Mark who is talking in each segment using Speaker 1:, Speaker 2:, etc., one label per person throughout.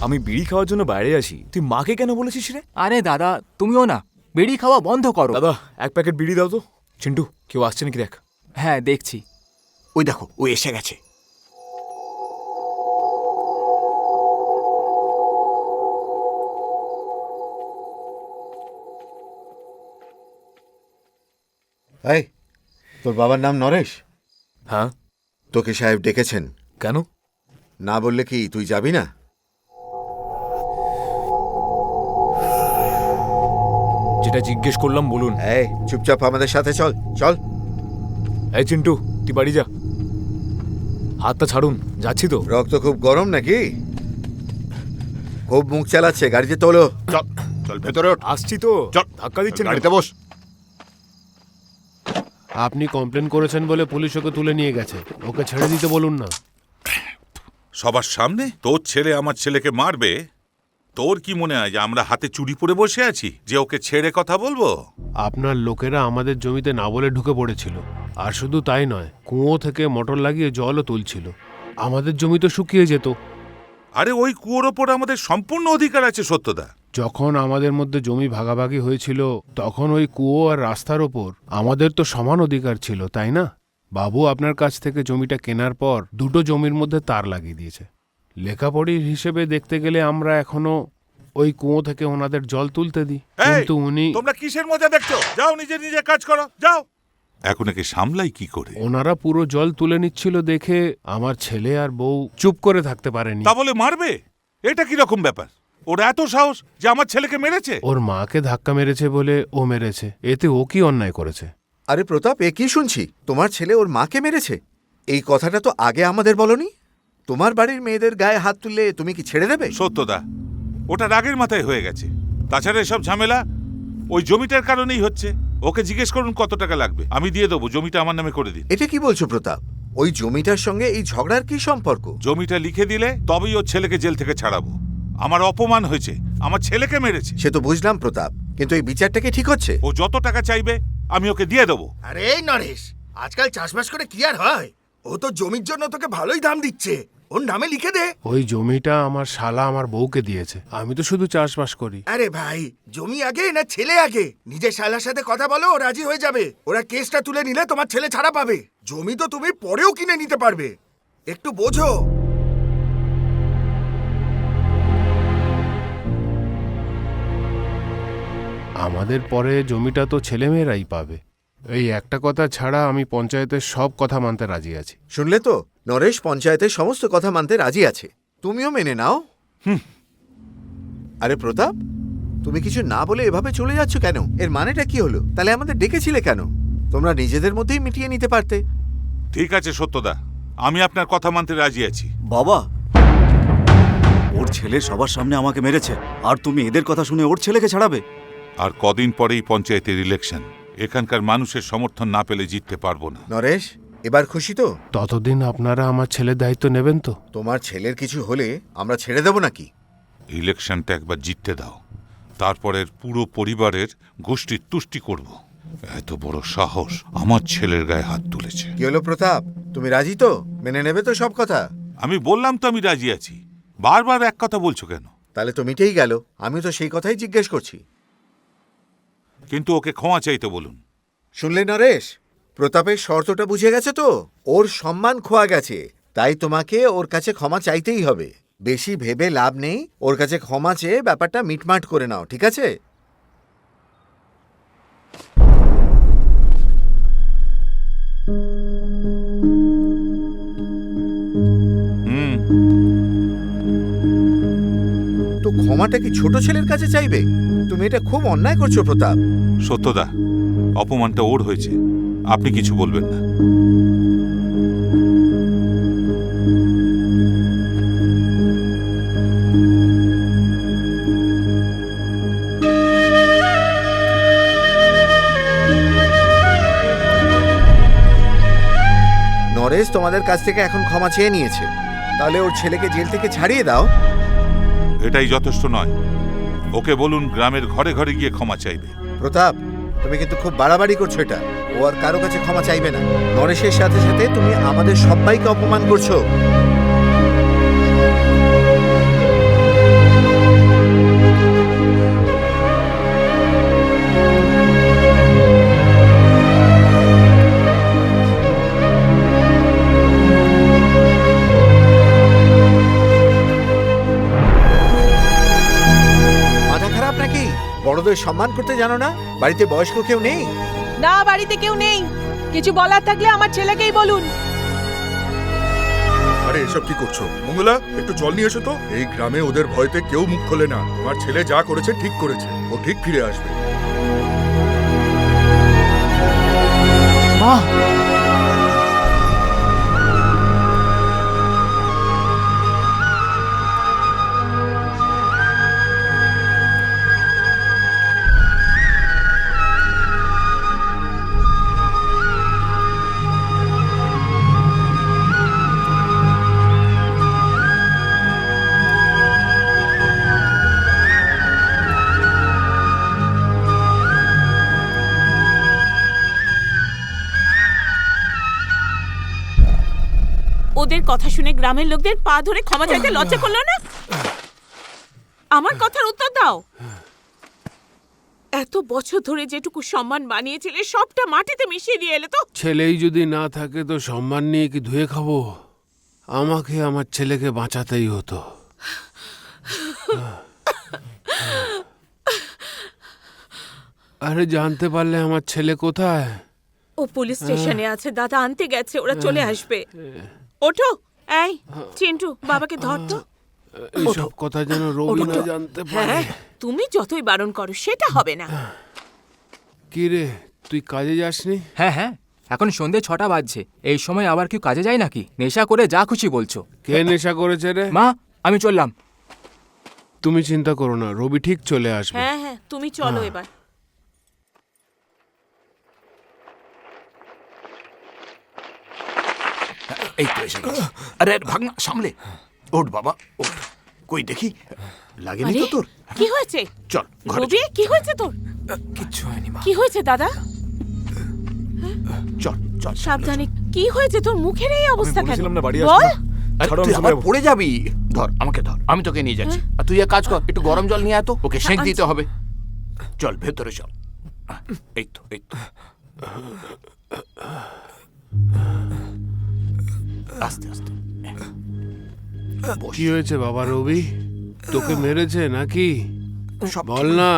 Speaker 1: আমি বিড়ি খাওয়ার জন্য বাইরে আসি, তুই মাকে কেন বলেছিস রে?
Speaker 2: আরে দাদা, তুমিও না বিড়ি খাওয়া বন্ধ করো।
Speaker 1: দাদা, এক প্যাকেট বিড়ি দাও তো। চিন্টু, কেউ আসছে নাকি দেখ।
Speaker 2: হ্যাঁ, দেখছি।
Speaker 3: ওই দেখো, ও এসে গেছে।
Speaker 4: এই, তোর বাবার নাম নরেশ?
Speaker 1: হ্যাঁ।
Speaker 4: তোকে সাহেব ডেকেছেন।
Speaker 1: কেন?
Speaker 4: না বললে কি তুই যাবি না?
Speaker 1: যেটা জিজ্ঞেস করলাম বলুন।
Speaker 4: এই, চুপচাপ আমাদের সাথে চল। চল।
Speaker 1: এই চিন্টু, তুই বাড়ি যা। হাতটা ছাড়ুন, যাচ্ছি তো।
Speaker 4: রক্ত খুব গরম নাকি? খুব মুখ চালাচ্ছে, গাড়িতে তোলো।
Speaker 5: চল চল, ভেতরে ওঠ।
Speaker 1: আসছি তো।
Speaker 5: চল,
Speaker 1: ধাক্কা দিচ্ছেন কেন?
Speaker 5: গাড়িতে বস।
Speaker 6: আপনি কমপ্লেন করেছেন বলে পুলিশ ওকে তুলে নিয়ে গেছে, ওকে ছেড়ে দিতে বলুন না।
Speaker 7: সবার সামনে তোর ছেলে আমার ছেলেকে মারবে? তোর কি মনে হয় যে আমরা হাতে চুরি পরে বসে আছি যে ওকে ছেড়ে কথা বলবো?
Speaker 6: আপনার লোকেরা আমাদের জমিতে না বলে ঢুকে পড়েছিল, আর শুধু তাই নয়, কুয়ো থেকে মোটর লাগিয়ে জলও তুলছিল। আমাদের জমি তো শুকিয়ে যেত।
Speaker 7: আরে ওই কুয়োর ওপর আমাদের সম্পূর্ণ অধিকার আছে সত্যদা।
Speaker 6: যখন আমাদের মধ্যে জমি ভাগাভাগি হয়েছিল তখন ওই কুয়ো আর রাস্তার ওপর আমাদের তো সমান অধিকার ছিল, তাই না? বাবু আপনার কাছ থেকে জমিটা কেনার পর দুটো জমির মধ্যে তার লাগিয়ে দিয়েছে। লেখাপড়ির হিসেবে দেখতে গেলে আমরা এখনো ওই কুয়ো থেকে ওনাদের জল তুলতে দিই, কিন্তু উনি...
Speaker 7: তোমরা কিসের মজা দেখছো? যাও নিজে নিজে কাজ করো, যাও। এখন একে সামলাই কি করে?
Speaker 6: ওনারা পুরো জল তুলে নিচ্ছিল দেখে আমার ছেলে আর বউ চুপ করে থাকতে পারেনি।
Speaker 7: তা বলে মারবে? এটা কি রকম ব্যাপার? ওর এত সাহস যে আমার ছেলেকে মেরেছে?
Speaker 6: ওর মাকে ধাক্কা মেরেছে বলে ও মেরেছে, এতে ও কি অন্যায় করেছে?
Speaker 4: আরে প্রতাপ, এ কি শুনছি? তোমার ছেলে ওর মাকে মেরেছে? এই কথাটা তো আগে আমাদের বলনি। তোমার বাড়ির মেয়েদের গায়ে হাত তুললে তুমি কি ছেড়ে দেবে?
Speaker 7: সত্যদা, ওটা রাগের মাথায় হয়ে গেছে। তাছাড়া এসব ঝামেলা ওই জমিটার কারণেই হচ্ছে। ওকে জিজ্ঞেস করুন কত টাকা লাগবে, আমি দিয়ে দেবো। জমিটা আমার নামে করে দিন।
Speaker 4: এটা কি বলছো প্রতাপ? ওই জমিটার সঙ্গে এই ঝগড়ার কি সম্পর্ক?
Speaker 7: জমিটা লিখে দিলে তবেই ওর ছেলেকে জেল থেকে ছাড়াবো। আমার অপমান হয়েছে, আমার ছেলেকে মেরেছে।
Speaker 4: সে তো বুঝলাম প্রতাপ, কিন্তু এই বিচারটা কি ঠিক হচ্ছে?
Speaker 7: ও যত টাকা চাইবে আমি ওকে দিয়ে দেবো।
Speaker 3: আরে নরেশ, আজকাল চাষবাস করে কি আর হয়? ও তো জমির জন্য তোকে ভালোই দাম দিচ্ছে, ওর নামে লিখে দে।
Speaker 6: ওই জমিটা আমার শালা আমার বউকে দিয়েছে, আমি তো শুধু চাষবাস করি।
Speaker 3: আরে ভাই, জমি আগে না ছেলে আগে? নিজের শালার সাথে কথা বলো, ও রাজি হয়ে যাবে। ওরা কেসটা তুলে নিলে তোমার ছেলে ছাড়া পাবে। জমি তো তুমি পরেও কিনে নিতে পারবে, একটু বোঝো।
Speaker 6: আমাদের পরে জমিটা তো ছেলেমেয়েরাই পাবে। এই একটা কথা ছাড়া আমি পঞ্চায়েতের সব কথা মানতে রাজি আছি।
Speaker 4: শুনলে তো, নরেশ পঞ্চায়েতের সমস্ত কথা মানতে রাজি আছে। তুমিও মেনে নাও। আরে প্রতাপ, তুমি কিছু না বলে এভাবে চলে যাচ্ছ কেন? এর মানেটা কি হলো? তাহলে আমাদের ডেকেছিলে কেন? তোমরা নিজেদের মধ্যেই মিটিয়ে নিতে পারতে।
Speaker 7: ঠিক আছে সত্যদা, আমি আপনার কথা মানতে রাজি আছি।
Speaker 8: বাবা, ওর ছেলে সবার সামনে আমাকে মেরেছে, আর তুমি এদের কথা শুনে ওর ছেলেকে ছাড়াবে?
Speaker 7: আর কদিন পরেই পঞ্চায়েতের ইলেকশন, এখানকার মানুষের সমর্থন না পেলে জিততে পারবো না।
Speaker 4: নরেশ, এবার খুশি তো?
Speaker 6: ততদিন আপনারা আমার ছেলের দায়িত্ব নেবেন তো?
Speaker 4: তোমার ছেলের কিছু হলে আমরা ছেড়ে দেব নাকি?
Speaker 7: ইলেকশনটা একবার জিততে দাও, তারপরের পুরো পরিবারের গোষ্ঠীর তুষ্টি করব। এত বড় সাহস, আমার ছেলের গায়ে হাত তুলেছে।
Speaker 4: কি হলো প্রতাপ, তুমি রাজি তো? মেনে নেবে তো সব কথা?
Speaker 7: আমি বললাম তো আমি রাজি আছি, বারবার এক কথা বলছো কেন?
Speaker 4: তাহলে তো মিটেই গেল। আমি তো সেই কথাই জিজ্ঞেস করছি।
Speaker 7: কিন্তু ওকে ক্ষমা চাইতে বলুন।
Speaker 4: শুনলে নরেশ, প্রতাপের শর্তটা বুঝে গেছে তো? ওর সম্মান খোয়া গেছে, তাই তোমাকে ওর কাছে ক্ষমা চাইতেই হবে। বেশি ভেবে লাভ নেই, ওর কাছে ক্ষমা চেয়ে ব্যাপারটা মিটমাট করে নাও, ঠিক আছে? তো ক্ষমাটা কি ছোট ছেলের কাছে চাইবে? তুমি এটা খুব অন্যায় করছো প্রতাপ।
Speaker 7: সত্যদা, অপমানটা ওর হয়েছে, আপনি কিছু বলবেন না।
Speaker 4: নরেশ তোমাদের কাছ থেকে এখন ক্ষমা চেয়ে নিয়েছে, তাহলে ওর ছেলেকে জেল থেকে ছাড়িয়ে দাও।
Speaker 7: এটাই যথেষ্ট নয়, ওকে বলুন গ্রামের ঘরে ঘরে গিয়ে ক্ষমা চাইবে।
Speaker 4: প্রতাপ, তুমি কিন্তু খুব বাড়াবাড়ি করছো এটা। ও আর কারো কাছে ক্ষমা চাইবে না। নরেশের সাথে সাথে তুমি আমাদের সবাইকে অপমান করছো। ওদের সম্মান করতে জানো না? বাড়িতে বয়স্ক কেউ নেই?
Speaker 9: না, বাড়িতে কেউ নেই। কিছু বলার থাকলে আমার ছেলেকেই বলুন।
Speaker 3: আরে এসব কি করছো? মঙ্গলা, একটু জল নিয়ে এসো তো। এই গ্রামে ওদের ভয়তে কেউ মুখ খোলে না। তোমার ছেলে যা করেছে ঠিক করেছে, ও ঠিক ফিরে আসবে।
Speaker 2: মা,
Speaker 9: ওদের কথা শুনে গ্রামের লোকদের পা ধরে ক্ষমা চাইতে লজ্জা করলো না? আমার কথার উত্তর দাও। এত বছর ধরে যেটুকু সম্মান বানিয়েছিলে সবটা মাটিতে মিশিয়ে দিয়ে এলে তো।
Speaker 6: ছেলেই যদি না থাকে তো সম্মান নিয়ে কি ধুয়ে খাবো? আমাকে আমার ছেলেকে বাঁচাতেই হতো। আরে জানতে পারলে আমার ছেলে কোথায়?
Speaker 9: ও পুলিশ স্টেশনে আছে, দাদা আনতে গেছে, ওরা চলে আসবে। ওঠো। এই চিন্টু, বাবাকে ধর তো।
Speaker 6: এইসব কথা যেন রবি না জানতে পারে।
Speaker 9: হ্যাঁ, তুমি যতই বারণ করো সেটা হবে না।
Speaker 6: কি রে, তুই কাজে যাসনি?
Speaker 2: হ্যাঁ হ্যাঁ, এখন সন্ধে 6টা বাজছে। এই সময় আবার কেউ কাজে যায় নাকি? নেশা করে যা খুশি বলছো।
Speaker 6: কে নেশা করেছে রে?
Speaker 2: মা, আমি চললাম।
Speaker 6: তুমি চিন্তা করো না, রবি ঠিক চলে আসবে।
Speaker 9: হ্যাঁ হ্যাঁ, তুমি চলো এবার।
Speaker 5: এই তো এসে গেছি। আরে ভাগ না, সামলে ওঠ বাবা, ওঠ। কই দেখি, লাগেনি
Speaker 9: আরে,
Speaker 5: তো তোর?
Speaker 9: কি হয়েছে?
Speaker 5: চল ঘরে
Speaker 9: রবি, কি হয়েছে তোর?
Speaker 2: কিচ্ছু হয়নি মা।
Speaker 9: কি হয়েছে দাদা?
Speaker 5: চল চল।
Speaker 9: সাবধানে। কি হয়েছে তোর? মুখের এই অবস্থা কেন?
Speaker 1: বলেছিলাম না বাড়ি
Speaker 9: বল।
Speaker 1: আসবো না।
Speaker 5: আরে
Speaker 1: ছাড়ো,
Speaker 5: তুই
Speaker 1: আমি
Speaker 5: আবার
Speaker 1: চলে যাবো।
Speaker 5: পড়ে যাবি। ধর, আমাকে ধর, আমি তোকে নিয়ে যাচ্ছি। আর তুই এক কাজ কর, একটু গরম জল নিয়ে আয় তো, ওকে সেঁক দিতে হবে। চল ভেতরে চল। এই তো এই তো। আস্তে আস্তে বস।
Speaker 6: কি হয়েছে বাবা রবি? তোকে মেরেছে নাকি?
Speaker 5: সব
Speaker 6: বল না।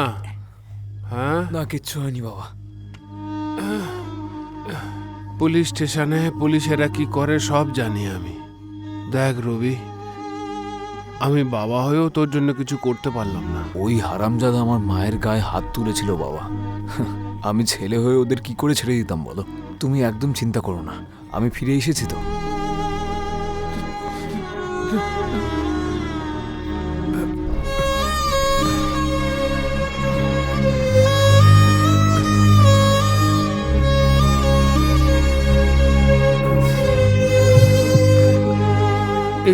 Speaker 6: হ্যাঁ,
Speaker 1: না, কিচ্ছু হয়নি বাবা।
Speaker 6: পুলিশ স্টেশনে পুলিশেরা কি করে সব জানি আমি। দেখ রবি, আমি বাবা হয়েও তোর জন্য কিছু করতে পারলাম না।
Speaker 1: ওই হারামজাদা আমার মায়ের গায়ে হাত তুলেছিল বাবা। আমি ছেলে হয়ে ওদের কি করে ছেড়ে দিতাম বলো? তুমি একদম চিন্তা করো না, আমি ফিরে এসেছি তো।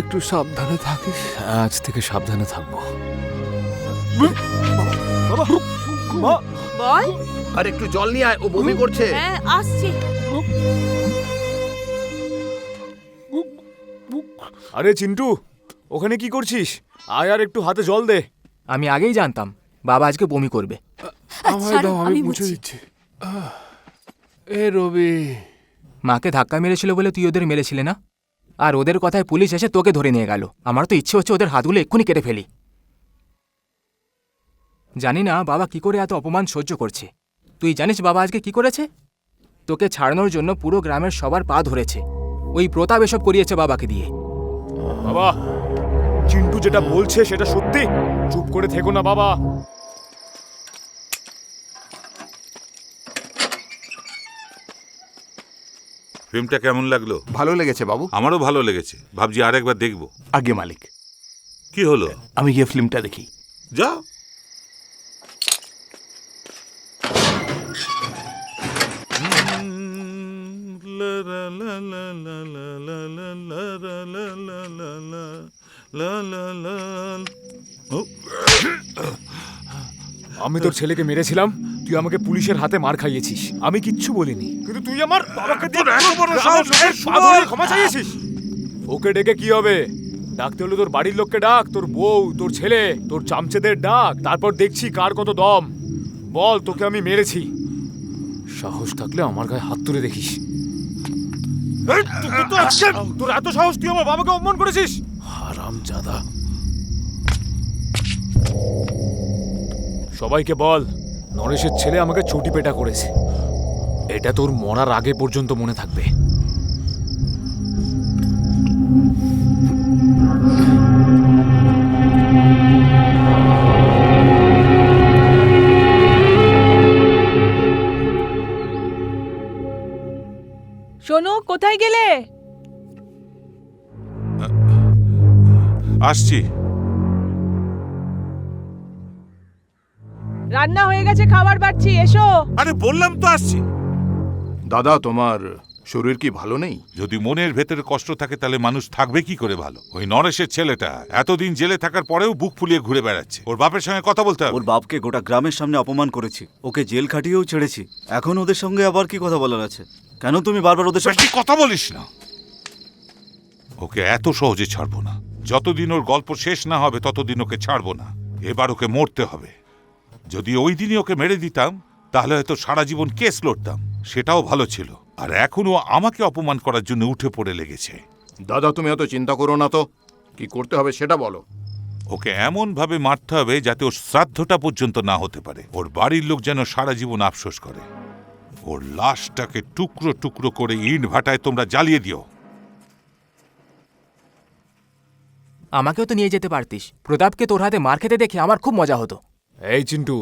Speaker 6: একটু সাবধানে থাকিস।
Speaker 1: আজ থেকে সাবধানে থাকবো।
Speaker 9: বল।
Speaker 5: আর একটু জল নিয়ে আয়, ও বমি করছে।
Speaker 9: হ্যাঁ, আসছি।
Speaker 1: আরে চিন্টু, ওখানে কি করছিস? আয় আর একটু হাতে জল দে।
Speaker 2: আমি আগেই জানতাম বাবা আজকে বমি করবে।
Speaker 6: আমায় দাও, আমি মুছে দিচ্ছি। এ রবি,
Speaker 2: মাকে ধাক্কা মেরেছিল বলে তুই ওদের মেরেছিলে না? আর ওদের কথায় পুলিশ এসে তোকে ধরে নিয়ে গেল। আমার তো ইচ্ছে হচ্ছে ওদের হাতগুলো এক্ষুনি কেটে ফেলি। জানি না বাবা কি করে এত অপমান সহ্য করছে। তুই জানিস বাবা আজকে কি করেছে? তোকে ছাড়ানোর জন্য পুরো গ্রামের সবার পা ধরেছে। ওই প্রতাপ এসব করিয়েছে বাবাকে দিয়ে।
Speaker 1: বাবা, চিন্টু যেটা বলছে সেটা সত্যি। চুপ করে থেকো না বাবা।
Speaker 7: ফিল্মটা কেমন লাগলো?
Speaker 5: ভালো লেগেছে বাবু।
Speaker 7: আমারও ভালো লেগেছে, ভাবছি আরেকবার দেখবো।
Speaker 5: আগে মালিক,
Speaker 7: কি হলো?
Speaker 5: আমি গিয়ে ফিল্মটা দেখি।
Speaker 7: যা।
Speaker 1: আমি তোর ছেলেকে মেরেছিলাম, তুই আমাকে পুলিশের হাতে মার খাইয়েছিস। আমি কিচ্ছু বলিনি, কিন্তু তুই আমার বাবাকে দিয়ে পা ধরে ক্ষমা চাইয়েছিস। ওকে ডেকে কি হবে? ডাকতে হলে তোর বাড়ির লোককে ডাক, তোর বউ, তোর ছেলে, তোর চামচেদের ডাক, তারপর দেখছি কার কত দম। বল, তোকে আমি মেরেছি। সাহস থাকলে আমার গায়ে হাত তুলে দেখিস। তোর এত সাহস, তুই আমার বাবাকে অপমান করেছিস? হারামজাদা। সবাইকে বল নরেশের ছেলে আমাকে চটি পেটা করেছে। এটা তোর মরার আগে পর্যন্ত মনে থাকবে।
Speaker 10: শোনো, কোথায় গেলে?
Speaker 7: আসছি।
Speaker 10: রান্না হয়ে গেছে, খাবার বাড়ছি, এসো।
Speaker 7: আরে বললাম তো আসছি।
Speaker 5: দাদা, তোমার শরীর কি ভালো নেই?
Speaker 7: যদি মনের ভেতরে কষ্ট থাকে তাহলে মানুষ থাকবে কি করে ভালো? ওই নরেশের ছেলেটা এতদিন জেলে থাকার পরেও বুক ফুলিয়ে ঘুরে বেড়াচ্ছে। ওর বাপের সঙ্গে কথা বলতে হবে।
Speaker 8: ওর বাপকে গোটা গ্রামের সামনে অপমান করেছি, ওকে জেল খাটিয়েও ছেড়েছি। এখন ওদের সঙ্গে আবার কি কথা বলার আছে? কেন তুমি বারবার ওদের সঙ্গে
Speaker 7: বেশি কথা বলিস না। ওকে এত সহজে ছাড়বো না। যতদিন ওর গল্প শেষ না হবে ততদিন ওকে ছাড়বো না। এবার ওকে মরতে হবে। যদি ওই দিনই ওকে মেরে দিতাম তাহলে হয়তো সারা জীবন কেস লড়তাম, সেটাও ভালো ছিল। আর এখনো আমাকে অপমান করার জন্য উঠে পড়ে লেগেছে।
Speaker 5: দাদা, তুমি এত চিন্তা করো না তো। কি করতে হবে সেটা বলো।
Speaker 7: ওকে এমন ভাবে মারতে হবে যাতে ওর শ্রাদ্ধটা পর্যন্ত না হতে পারে। ওর বাড়ির লোক যেন সারা জীবন আফসোস করে। ওর লাশটাকে টুকরো টুকরো করে ইট ভাটায় তোমরা জ্বালিয়ে দিও।
Speaker 2: আমাকেও তো নিয়ে যেতে পারতিস। প্রতাপকে তোর হাতে মার খেতে দেখে আমার খুব মজা হতো।
Speaker 1: এই চিন্টু,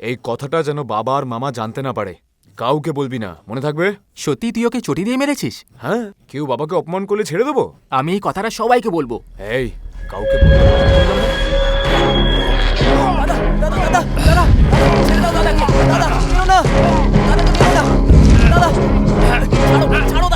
Speaker 1: এই কথাটা যেন বাবা আর মামা জানতে না পারে। কাউকে বলবি না, মনে থাকবে?
Speaker 2: সত্যি তুই ওকে চটি দিয়ে মেরেছিস?
Speaker 1: হ্যাঁ, কেউ বাবাকে অপমান করলে ছেড়ে দেবো?
Speaker 2: আমি এই কথাটা সবাইকে বলবো।
Speaker 1: এই, কাউকে বলবি না।
Speaker 2: ছাড়ো, ছাড়ো।